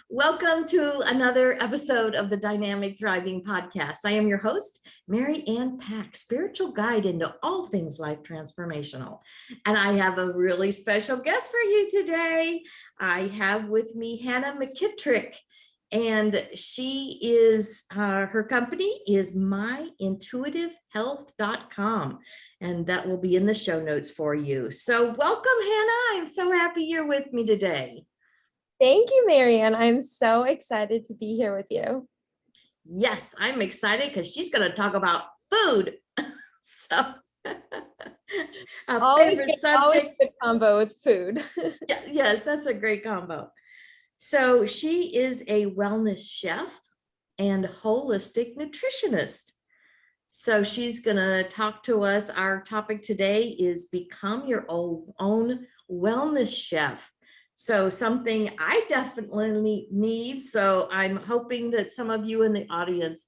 Welcome to another episode of the Dynamic Thriving Podcast. I am your host, Mary Ann Pack, spiritual guide into all things life transformational. And I have a really special guest for you today. I have with me Hannah McKitrick, and she is, her company is myintuitivehealth.com, and that will be in the show notes for you. So welcome, Hannah. I'm so happy you're with me today. Thank you, Marianne. I'm so excited to be here with you. Yes, I'm excited because she's going to talk about food. So, a favorite subject. Always a good combo with food. Yes, that's a great combo. So she is a wellness chef and holistic nutritionist. So she's going to talk to us. Our topic today is become your own wellness chef. So something I definitely need. So I'm hoping that some of you in the audience,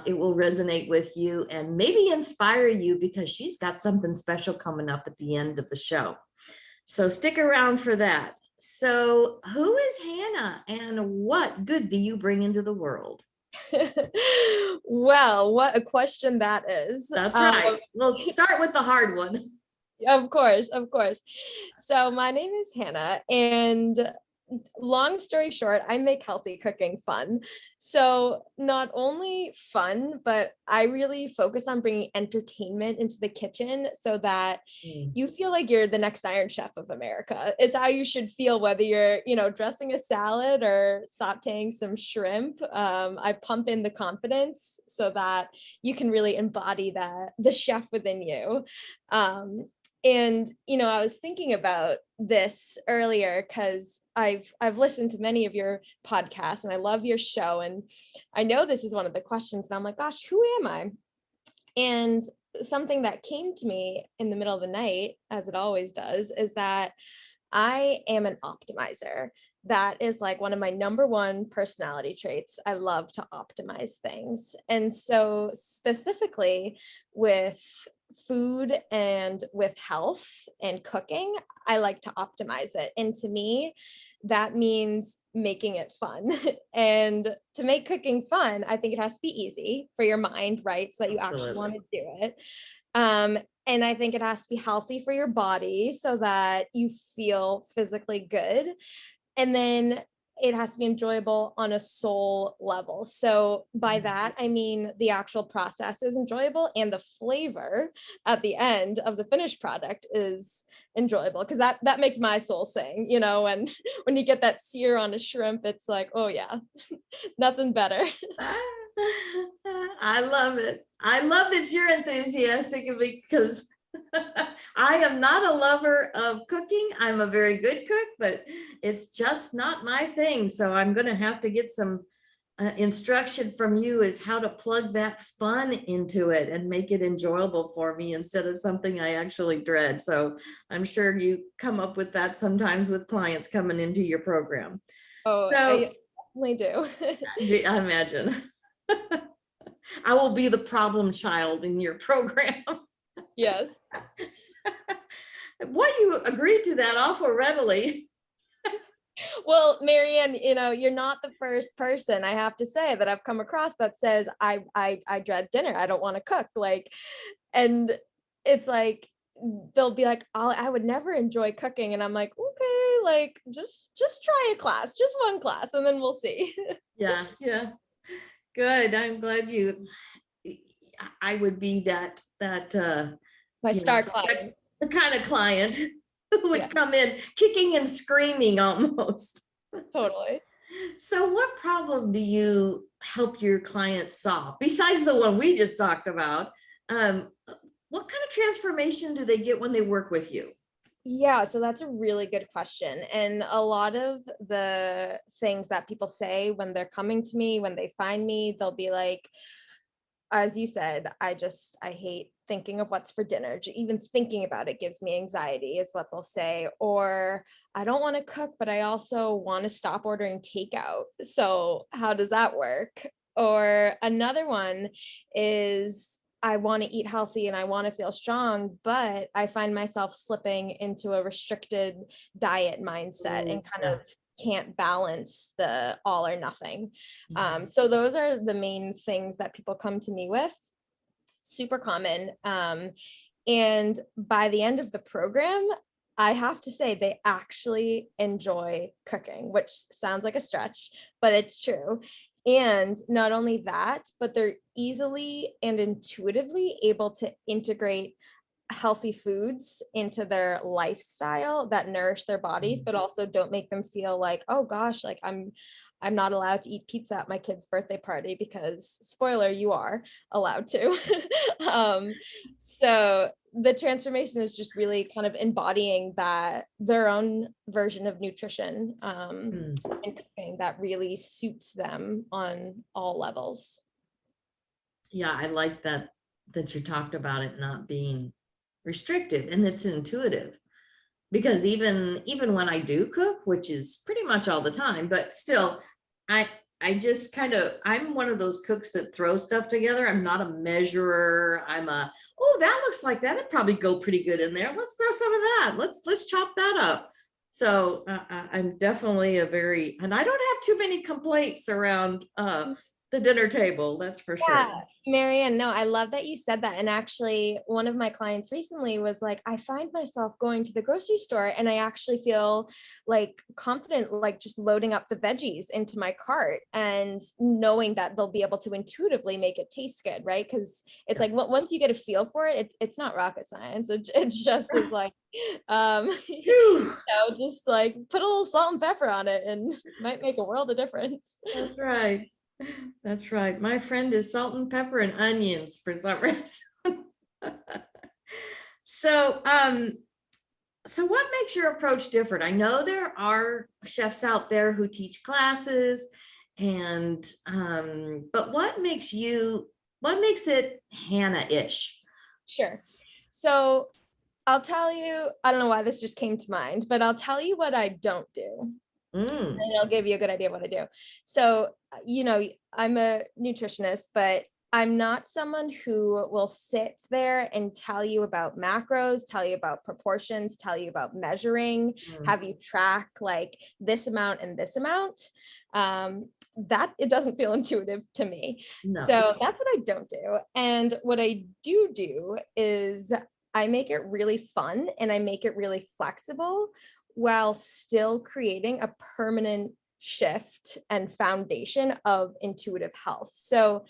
it will resonate with you and maybe inspire you, because she's got something special coming up at the end of the show. So stick around for that. So who is Hannah and what good do you bring into the world? Well, what a question that is. That's right. We'll start with the hard one. Of course. So my name is Hannah, and long story short, I make healthy cooking fun. So not only fun, but I really focus on bringing entertainment into the kitchen so that you feel like you're the next Iron Chef of America. It's how you should feel, whether you're, dressing a salad or sauteing some shrimp. I pump in the confidence so that you can really embody the chef within you. And, I was thinking about this earlier because I've listened to many of your podcasts and I love your show. And I know this is one of the questions and I'm like, gosh, who am I? And something that came to me in the middle of the night, as it always does, is that I am an optimizer. That is like one of my number one personality traits. I love to optimize things. And so specifically with food and with health and cooking, I like to optimize it. And to me, that means making it fun. And to make cooking fun, I think it has to be easy for your mind, right? So that you actually want to do it. And I think it has to be healthy for your body so that you feel physically good. And then it has to be enjoyable on a soul level. So by that, I mean the actual process is enjoyable and the flavor at the end of the finished product is enjoyable, because that makes my soul sing, and when you get that sear on a shrimp, it's like, oh yeah, nothing better. I love it. I love that you're enthusiastic, because I am not a lover of cooking. I'm a very good cook, but it's just not my thing. So I'm going to have to get some instruction from you as how to plug that fun into it and make it enjoyable for me instead of something I actually dread. So I'm sure you come up with that sometimes with clients coming into your program. Oh, so, I definitely do. I imagine. I will be the problem child in your program. Yes. Why you agreed to that awful readily. Well, Marianne, you're not the first person, I have to say, that I've come across that says I dread dinner. I don't want to cook. And it's like they'll be like, I would never enjoy cooking, and I'm like, okay, just try a class, just one class, and then we'll see. Yeah. Good. I'm glad I would be that my star client. The kind of client who would come in kicking and screaming almost. Totally. So what problem do you help your clients solve besides the one we just talked about? What kind of transformation do they get when they work with you? Yeah, so that's a really good question. And a lot of the things that people say when they're coming to me, when they find me, they'll be like, as you said, I hate thinking of what's for dinner. Even thinking about it gives me anxiety, is what they'll say. Or I don't want to cook, but I also want to stop ordering takeout. So how does that work? Or another one is, I want to eat healthy and I want to feel strong, but I find myself slipping into a restricted diet mindset and kind of can't balance the all or nothing. Yeah. So those are the main things that people come to me with. Super common. And by the end of the program, I have to say they actually enjoy cooking, which sounds like a stretch, but it's true. And not only that, but they're easily and intuitively able to integrate healthy foods into their lifestyle that nourish their bodies, but also don't make them feel like, oh gosh, like I'm not allowed to eat pizza at my kid's birthday party, because spoiler, you are allowed to. So the transformation is just really kind of embodying that their own version of nutrition and cooking that really suits them on all levels. Yeah, I like that you talked about it not being restrictive, and it's intuitive, because even when I do cook, which is pretty much all the time, but still, I I just kind of, I'm one of those cooks that throw stuff together. I'm not a measurer. Oh, that looks like that'd probably go pretty good in there. Let's throw some of that. Let's chop that up. So I'm definitely and I don't have too many complaints around the dinner table. That's for sure. Yeah, Marianne, no, I love that you said that. And actually, one of my clients recently was like, I find myself going to the grocery store and I actually feel like confident, like just loading up the veggies into my cart and knowing that they'll be able to intuitively make it taste good, right? Because it's like, once you get a feel for it, it's not rocket science. It's just is like, just like put a little salt and pepper on it and it might make a world of difference. That's right. That's right. My friend is salt and pepper and onions for some reason. So, so what makes your approach different? I know there are chefs out there who teach classes, and but what makes it Hannah-ish? Sure. So I'll tell you, I don't know why this just came to mind, but I'll tell you what I don't do. And it'll give you a good idea of what I do. So, I'm a nutritionist, but I'm not someone who will sit there and tell you about macros, tell you about proportions, tell you about measuring, have you track like this amount and this amount. That it doesn't feel intuitive to me. No. So that's what I don't do. And what I do is I make it really fun and I make it really flexible while still creating a permanent shift and foundation of intuitive health. So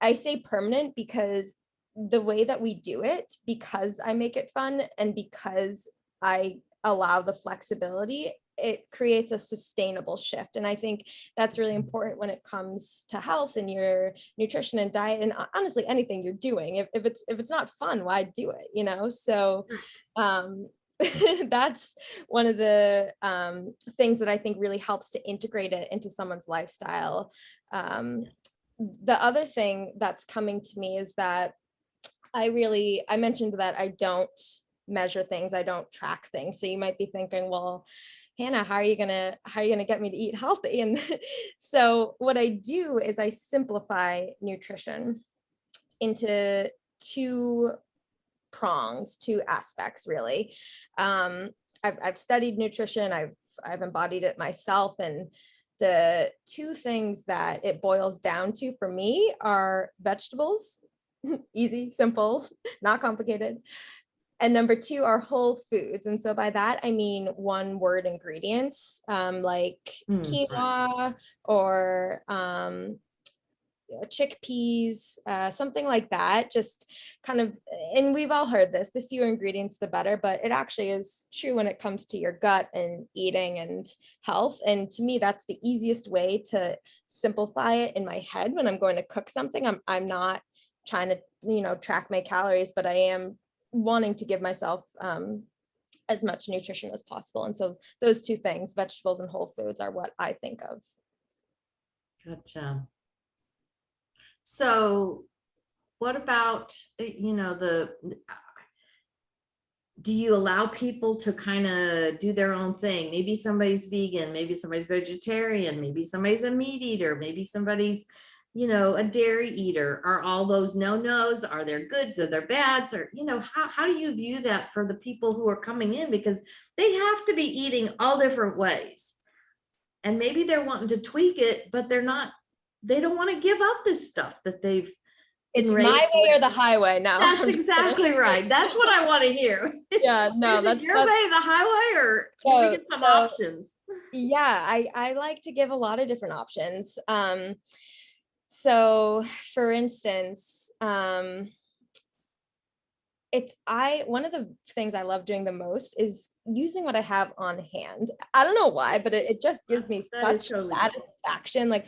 I say permanent because the way that we do it, because I make it fun and because I allow the flexibility, it creates a sustainable shift. And I think that's really important when it comes to health and your nutrition and diet, and honestly, anything you're doing. If it's not fun, why do it? So that's one of the things that I think really helps to integrate it into someone's lifestyle. The other thing that's coming to me is that I mentioned that I don't measure things, I don't track things. So you might be thinking, well, Hannah, how are you gonna get me to eat healthy? And so what I do is I simplify nutrition into two aspects, really. I've studied nutrition, I've embodied it myself, and the two things that it boils down to for me are vegetables, easy, simple, not complicated. And number two are whole foods. And so by that, I mean one word ingredients, like quinoa or chickpeas, something like that, just kind of, and we've all heard this, the fewer ingredients, the better, but it actually is true when it comes to your gut and eating and health. And to me, that's the easiest way to simplify it in my head when I'm going to cook something. I'm not trying to, track my calories, but I am wanting to give myself as much nutrition as possible. And so those two things, vegetables and whole foods, are what I think of. Gotcha. So what about, do you allow people to kind of do their own thing? Maybe somebody's vegan, maybe somebody's vegetarian, maybe somebody's a meat eater, maybe somebody's, a dairy eater. Are all those no-nos? Are there goods? Are there bads? Or, how do you view that for the people who are coming in? Because they have to be eating all different ways. and maybe they're wanting to tweak it, but they don't want to give up this stuff that they've been It's my raised way with. or the highway now. That's exactly right. That's what I want to hear. Yeah, no, Is it that's your way, the highway, or can we get some options? Yeah, I like to give a lot of different options. So for instance, one of the things I love doing the most is using what I have on hand. I don't know why, but it just gives me such totally satisfaction. Like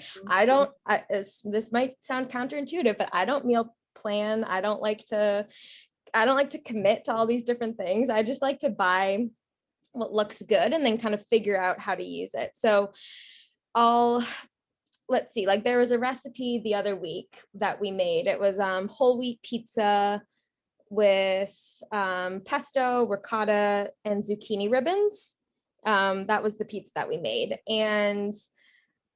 this might sound counterintuitive, but I don't meal plan. I don't like to commit to all these different things. I just like to buy what looks good and then kind of figure out how to use it. So let's see, like there was a recipe the other week that we made. It was whole wheat pizza with pesto, ricotta, and zucchini ribbons. That was the pizza that we made. And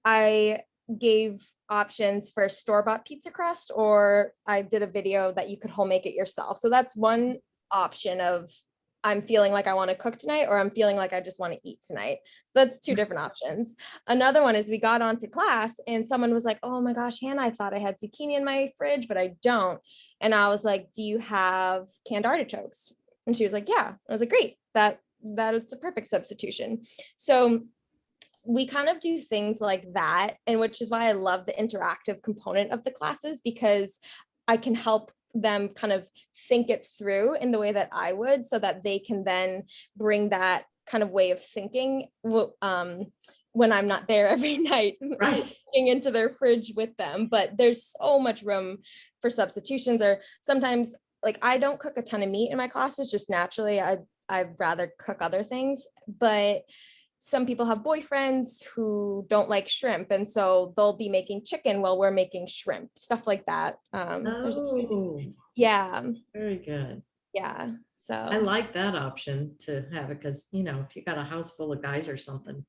I gave options for store-bought pizza crust, or I did a video that you could home make it yourself. So that's one option of I'm feeling like I want to cook tonight, or I'm feeling like I just want to eat tonight. So that's two different options. Another one is we got onto class and someone was like, oh my gosh, Hannah, I thought I had zucchini in my fridge, but I don't. And I was like, do you have canned artichokes? And she was like, yeah. I was like, great, that is the perfect substitution. So we kind of do things like that, and which is why I love the interactive component of the classes, because I can help them kind of think it through in the way that I would, so that they can then bring that kind of way of thinking when I'm not there every night, right, into their fridge with them. But there's so much room for substitutions, or sometimes like I don't cook a ton of meat in my classes, just naturally. I'd rather cook other things, but some people have boyfriends who don't like shrimp, and so they'll be making chicken while we're making shrimp, stuff like that. Yeah, very good. yeah. So I like that option to have it, because if you got a house full of guys or something.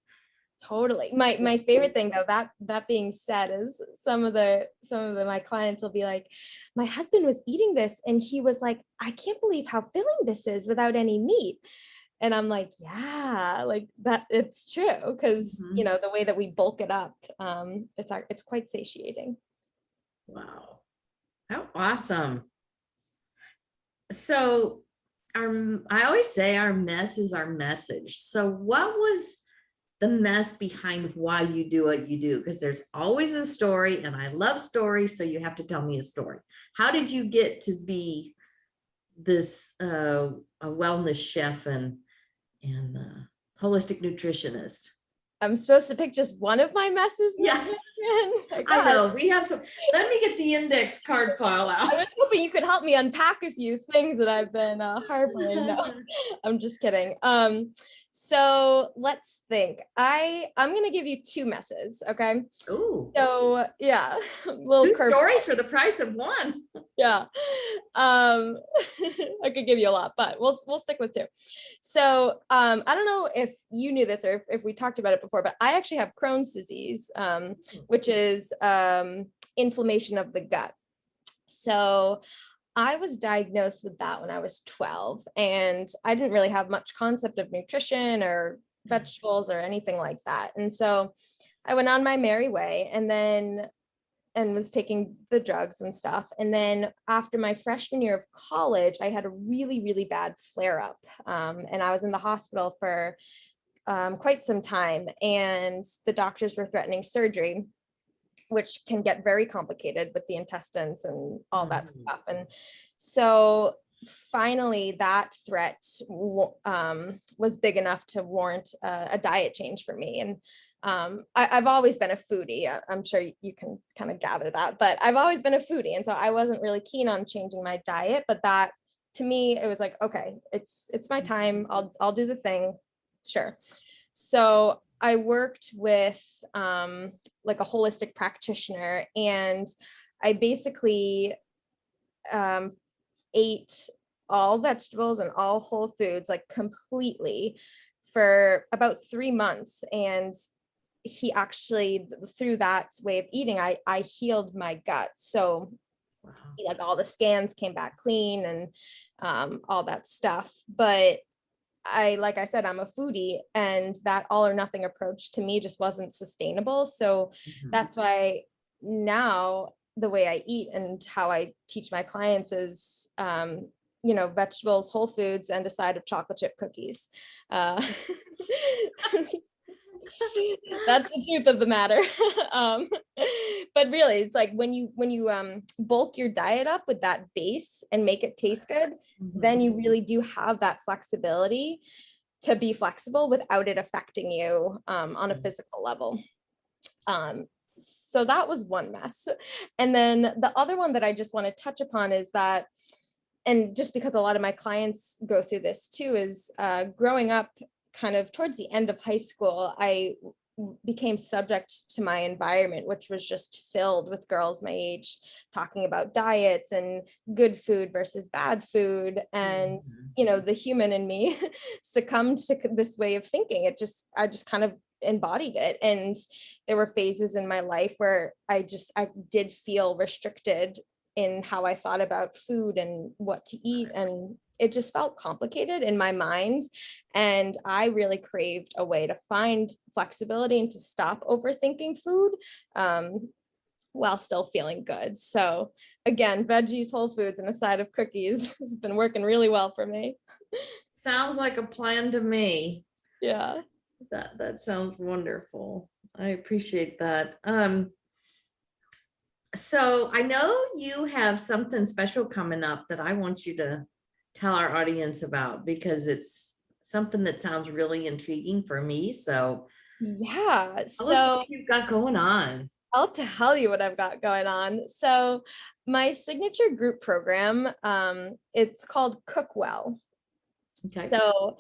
Totally. My favorite thing though, that being said, is some of my clients will be like, my husband was eating this and he was like, I can't believe how filling this is without any meat. And I'm like, yeah, like that, it's true. Because, the way that we bulk it up, it's quite satiating. Wow. How awesome. So I always say our mess is our message. So what was the mess behind why you do what you do? Because there's always a story, and I love stories. So you have to tell me a story. How did you get to be this a wellness chef and holistic nutritionist? I'm supposed to pick just one of my messes. Yeah, I know. We have some. Let me get the index card file out. I was hoping you could help me unpack a few things that I've been harboring. No, I'm just kidding. So let's think. I'm gonna give you two messes. Okay. Oh. So yeah, little two stories for the price of one. Yeah. I could give you a lot, but we'll stick with two. So I don't know if you knew this or if we talked about it before, but I actually have Crohn's disease, which is inflammation of the gut. So I was diagnosed with that when I was 12, and I didn't really have much concept of nutrition or vegetables or anything like that. And so I went on my merry way and was taking the drugs and stuff. And then after my freshman year of college, I had a really, really bad flare up. And I was in the hospital for quite some time, and the doctors were threatening surgery, which can get very complicated with the intestines and all that stuff. And so finally that threat was big enough to warrant a diet change for me. And I've always been a foodie. I'm sure you can kind of gather that, but I've always been a foodie. And so I wasn't really keen on changing my diet, but that to me, it was like, okay, it's my time. I'll do the thing. Sure. So I worked with like a holistic practitioner, and I basically ate all vegetables and all whole foods, like completely, for about 3 months. And he actually, through that way of eating, I healed my gut. So wow. Like all the scans came back clean and all that stuff. But like I said, I'm a foodie, and that all or nothing approach to me just wasn't sustainable. So Mhm. that's why now the way I eat and how I teach my clients is, vegetables, whole foods, and a side of chocolate chip cookies. Uh, that's the truth of the matter. um, but really, it's like when you bulk your diet up with that base and make it taste good, then you really do have that flexibility to be flexible without it affecting you on a physical level. So that was one mess. And then the other one that I just want to touch upon is that, and just because a lot of my clients go through this too, is growing up kind of towards the end of high school, I became subject to my environment, which was just filled with girls my age talking about diets and good food versus bad food. And, the human in me succumbed to this way of thinking. I just kind of embodied it. And there were phases in my life where I did feel restricted in how I thought about food and what to eat. And it just felt complicated in my mind. And I really craved a way to find flexibility and to stop overthinking food while still feeling good. So again, veggies, whole foods, and a side of cookies has been working really well for me. Sounds like a plan to me. Yeah. That sounds wonderful. I appreciate that. So I know you have something special coming up that I want you to tell our audience about, because it's something that sounds really intriguing for me. So Yeah. tell us So what you've got going on. I'll tell you what I've got going on. So my signature group program, it's called Cook Well. Okay. So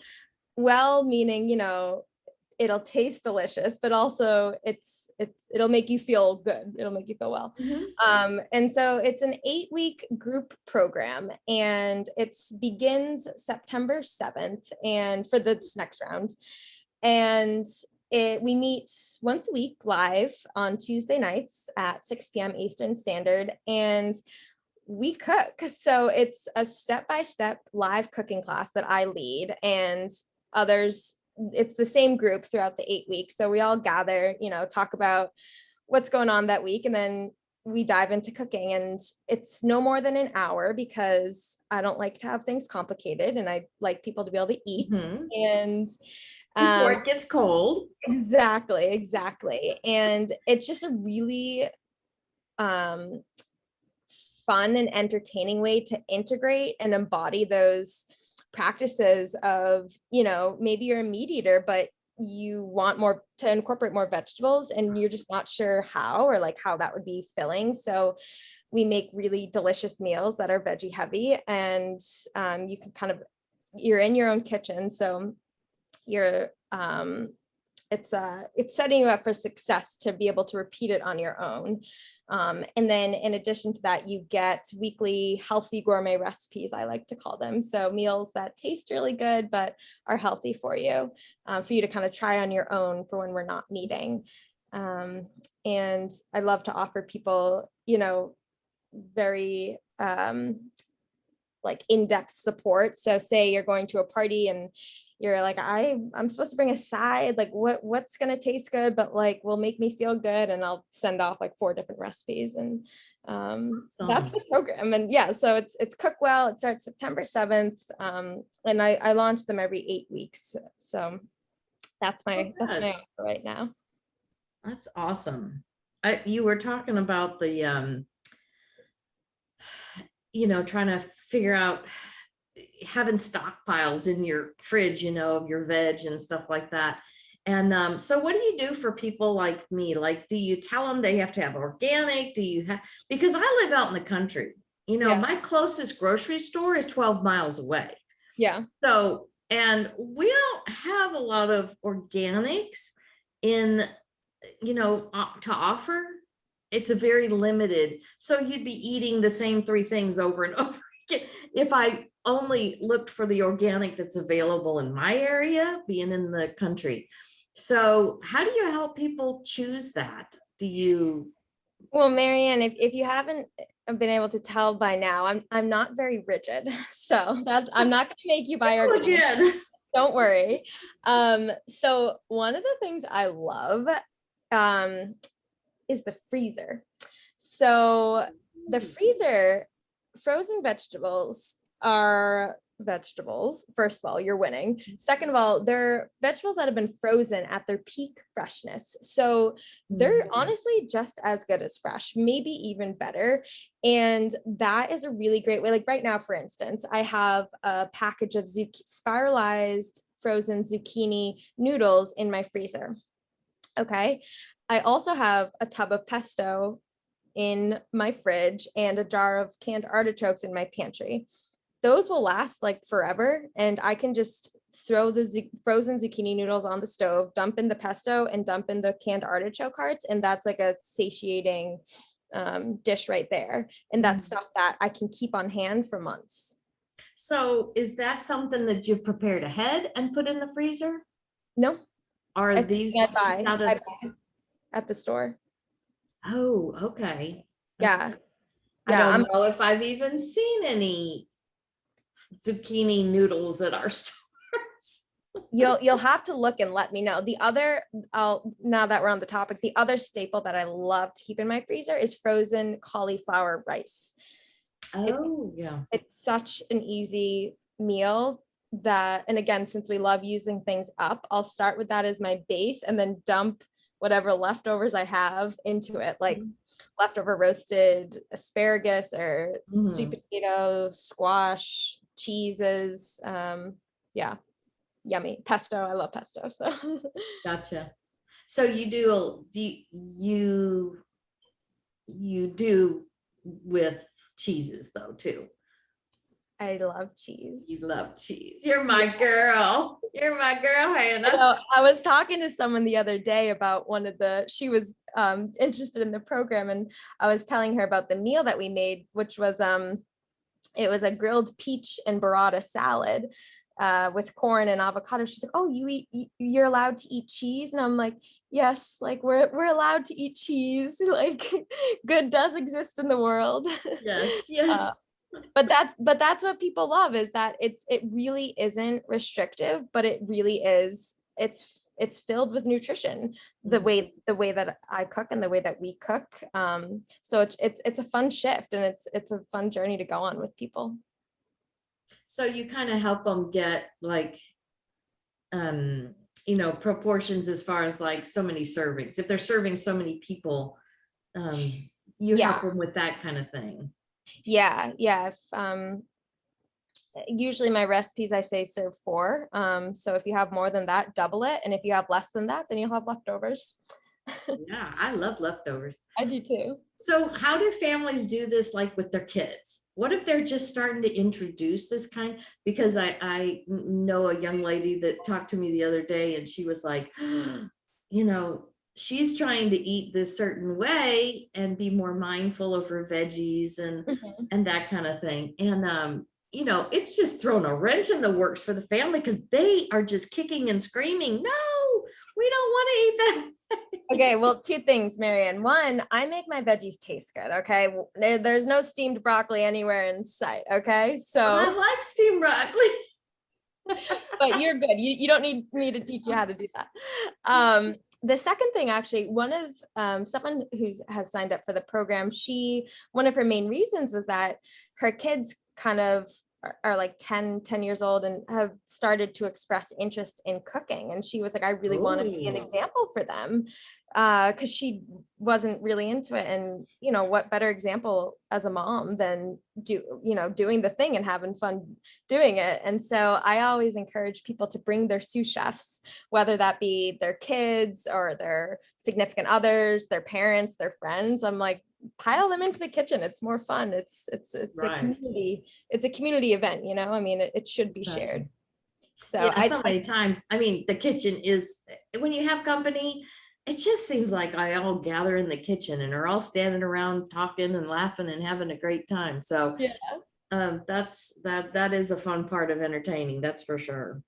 well meaning, it'll taste delicious, but also it'll make you feel good. It'll make you feel well. And so it's an 8-week group program, and it begins September 7th and for this next round. And we meet once a week live on Tuesday nights at 6 p.m. Eastern Standard, and we cook. So it's a step-by-step live cooking class that I lead, and others, it's the same group throughout the 8 weeks. So we all gather, talk about what's going on that week, and then we dive into cooking. And it's no more than an hour, because I don't like to have things complicated, and I like people to be able to eat. And before it gets cold. Exactly. And it's just a really fun and entertaining way to integrate and embody those practices of, maybe you're a meat eater, but you want more to incorporate more vegetables, and you're just not sure how, or like how that would be filling. So we make really delicious meals that are veggie heavy, and you can you're in your own kitchen. So you're it's setting you up for success to be able to repeat it on your own. And then in addition to that, you get weekly healthy gourmet recipes, I like to call them. So meals that taste really good, but are healthy for you to kind of try on your own for when we're not meeting. And I love to offer people, very like in-depth support. So say you're going to a party and you're like, I'm supposed to bring a side, like what's going to taste good, but like will make me feel good. And I'll send off like 4 different recipes. And that's the program. And yeah, so it's Cook Well. It starts September 7th. And I launch them every 8 weeks. So that's my offer right now. That's awesome. You were talking about the trying to figure out having stockpiles in your fridge, of your veg and stuff like that. And so what do you do for people like me? Like, do you tell them they have to have organic? Do you have, because I live out in the country, my closest grocery store is 12 miles away. Yeah. So, and we don't have a lot of organics in, to offer. It's a very limited. So you'd be eating the same 3 things over and over again. If I only looked for the organic that's available in my area, being in the country. So how do you help people choose that? Well, Marianne, if you haven't been able to tell by now, I'm not very rigid. So I'm not going to make you buy organic. Again. Don't worry. So one of the things I love is the freezer. So the freezer, frozen vegetables are vegetables. First of all, you're winning. Second of all, they're vegetables that have been frozen at their peak freshness. So they're honestly just as good as fresh, maybe even better. And that is a really great way. Like right now, for instance, I have a package of spiralized frozen zucchini noodles in my freezer. Okay. I also have a tub of pesto in my fridge and a jar of canned artichokes in my pantry. Those will last like forever. And I can just throw the frozen zucchini noodles on the stove, dump in the pesto and dump in the canned artichoke hearts. And that's like a satiating dish right there. And that's stuff that I can keep on hand for months. So is that something that you've prepared ahead and put in the freezer? No, Are I these buy out of? at the store. Oh, okay. Yeah. I Yeah. don't know if I've even seen any zucchini noodles at our stores. You'll have to look and let me know. The other, now that we're on the topic, the other staple that I love to keep in my freezer is frozen cauliflower rice. Oh, yeah. It's such an easy meal that, and again, since we love using things up, I'll start with that as my base and then dump whatever leftovers I have into it, like leftover roasted asparagus or sweet potato, squash, cheeses. Yeah, yummy. Pesto, I love pesto. So Gotcha. So you do you do with cheeses though too? I love cheese. You love cheese. You're my girl. You're my girl, Hannah. So I was talking to someone the other day about she was interested in the program, and I was telling her about the meal that we made, which was it was a grilled peach and burrata salad with corn and avocado. She's like, "Oh, you're allowed to eat cheese?" And I'm like, "Yes, like we're allowed to eat cheese. Like good does exist in the world." Yes, yes. But that's what people love, is that it really isn't restrictive, but it really is. It's filled with nutrition, the way that I cook and the way that we cook. So it's a fun shift, and it's a fun journey to go on with people. So you kind of help them get like, proportions as far as like so many servings. If they're serving so many people, you help them with that kind of thing. Yeah. If, usually my recipes, I say serve 4. So if you have more than that, double it. And if you have less than that, then you'll have leftovers. Yeah, I love leftovers. I do too. So how do families do this, like with their kids? What if they're just starting to introduce this kind? Because I know a young lady that talked to me the other day, and she was like, she's trying to eat this certain way and be more mindful of her veggies and that kind of thing. And it's just thrown a wrench in the works for the family, because they are just kicking and screaming, no, we don't want to eat that. Okay, well, 2 things, Marianne. 1, I make my veggies taste good. Okay, there's no steamed broccoli anywhere in sight. Okay, so I like steamed broccoli. But you're good. You don't need me to teach you how to do that. The second thing, actually, one of someone who has signed up for the program, one of her main reasons was that her kids kind of are like 10 years old and have started to express interest in cooking. And she was like, I really want to be an example for them, because she wasn't really into it. And, what better example as a mom than doing the thing and having fun doing it. And so I always encourage people to bring their sous chefs, whether that be their kids or their significant others, their parents, their friends. I'm like, pile them into the kitchen. It's more fun. It's right. a community event, I mean, it should be shared. So so many times, I mean, the kitchen is, when you have company, it just seems like I all gather in the kitchen and are all standing around talking and laughing and having a great time. So that is the fun part of entertaining. That's for sure.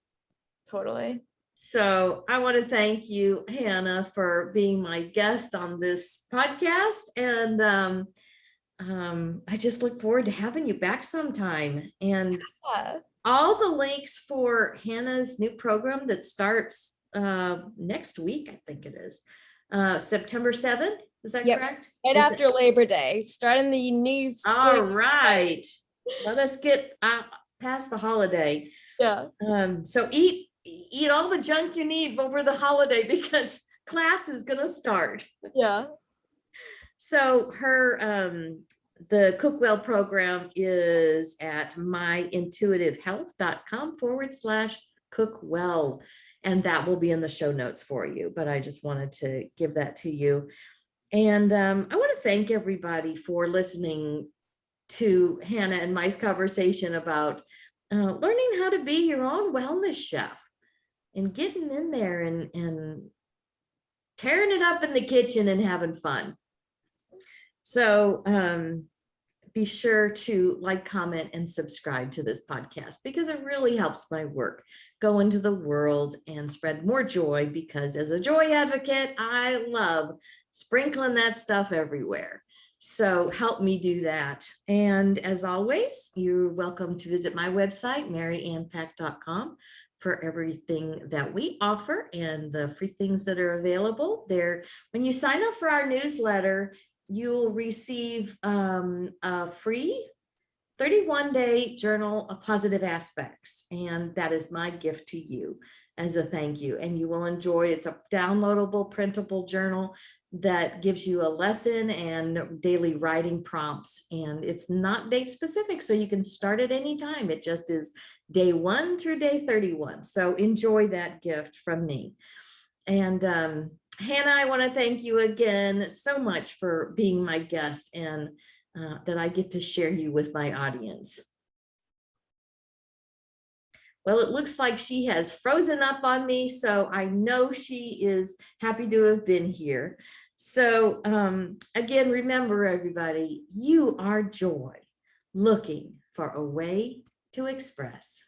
Totally. So I want to thank you, Hannah, for being my guest on this podcast. And I just look forward to having you back sometime. And all the links for Hannah's new program that starts next week, I think it is, September 7th. Is that Yep. correct? Right after Labor Day, starting the new All spring. right. Let us get past the holiday. Yeah. So eat all the junk you need over the holiday because class is going to start. Yeah. So the Cookwell program is at myintuitivehealth.com/cookwell. And that will be in the show notes for you. But I just wanted to give that to you. And I want to thank everybody for listening to Hannah and my conversation about learning how to be your own wellness chef and getting in there and tearing it up in the kitchen and having fun. So be sure to like, comment, and subscribe to this podcast because it really helps my work go into the world and spread more joy, because as a joy advocate, I love sprinkling that stuff everywhere. So help me do that. And as always, you're welcome to visit my website, maryannpack.com, for everything that we offer and the free things that are available there. When you sign up for our newsletter, you'll receive a free 31-day journal of positive aspects. And that is my gift to you as a thank you. And you will enjoy it. It's a downloadable, printable journal that gives you a lesson and daily writing prompts. And it's not date specific, so you can start at any time. It just is day 1 through day 31. So enjoy that gift from me. And Hannah, I want to thank you again so much for being my guest and that I get to share you with my audience. Well, it looks like she has frozen up on me, so I know she is happy to have been here. So again, remember everybody, you are joy looking for a way to express.